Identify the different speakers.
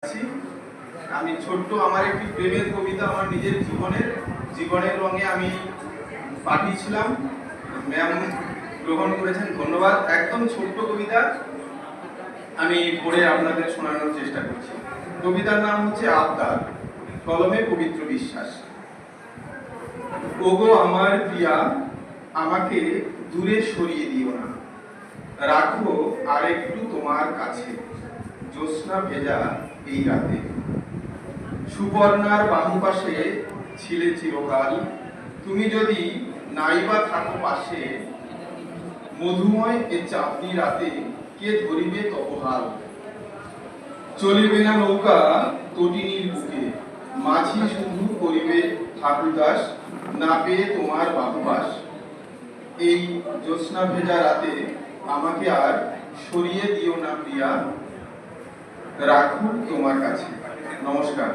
Speaker 1: আছি। আমি ছোট্ট আমার একটি প্রেমের কবিতা আমার নিজের জীবনের রঙে আমি পাঠিয়েছিলাম, ম্যাম গ্রহণ করেছেন, ধন্যবাদ। একদম ছোট্ট কবিতা আমি পড়ে আপনাদের শোনানোর চেষ্টা করছি। কবিতার নাম হচ্ছে আবদার, কলমে পবিত্র বিশ্বাস। ওগো আমার প্রিয়া, আমাকে দূরে সরিয়ে দিও না, রাখো আরেকটু তোমার কাছে জ্যোৎস্না ভেজা এই রাতে। সুবর্ণার বাহু পাশে ছিলে চিরকাল, তুমি যদি নাইবা থাকো পাশে, মধুময় এ চাঁদনি রাতে কে ধরিবে তপহাল। চলিবে না নৌকা তটিনীর বুকে, মাঝি শুধু করিবে ঠাকুরদাস, না পেয়ে তোমার বাহুবাস। এই জ্যোৎস্না ভেজা রাতে আমাকে আর সরিয়ে দিও না প্রিয়া, রাখো তোমার কাছে। নমস্কার।